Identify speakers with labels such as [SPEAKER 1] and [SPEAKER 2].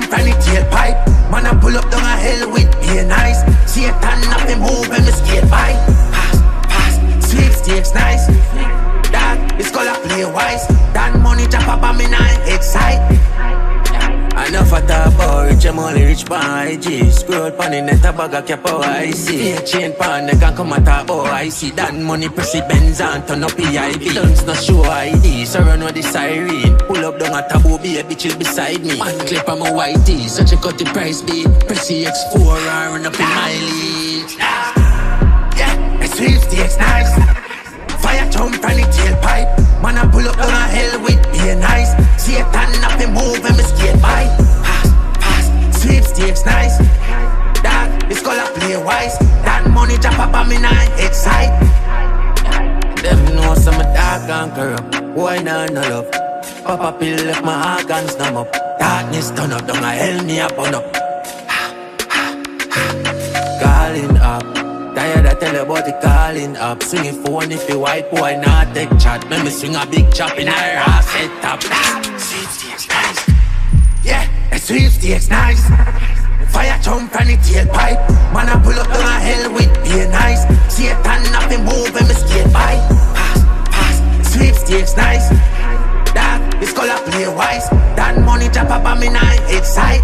[SPEAKER 1] from the tailpipe. Man, I pull up down a hill with beer nice. Satan up him move and me skate by. Pass, sweepstakes nice. That is called a play wise. That money drop up on me nine excite. Enough of talk about rich, I'm only rich pan IG. Scroll pan the net, a bag of cap how I see. Chain pan, they can come and talk about I see. That money press the Benz and turn up PIB. Dunks not show ID, so run with the siren. Pull up down a taboo, be a bitch chill beside me. Man clip on my white tee, so check out the price be. Press the X4 and run up in my league. Yeah, it's sweepstakes nice. Fire jump from the tailpipe. Man, I pull up down a hill with beer nice. Satan up and move and me skate by. Pass, sweepstakes nice. That is called a play wise. That money drop up on me nine excite. Them know some dark and corrupt. Why not no love? Pop a pill left my organs numb up. Darkness turn up down a hell me up on up. Calling up. Tired I tell you about the calling up. Swinging phone if you white boy not take chat. Make me swing a big chop in her ass head top. Sweepstakes nice. Yeah, the sweepstakes nice. Fire jump from the tailpipe. Man, I pull up down a hill with beer nice. Satan up and move and me skate by. Pass, sweepstakes nice. That is called a play wise. That money drop up on me nine excite.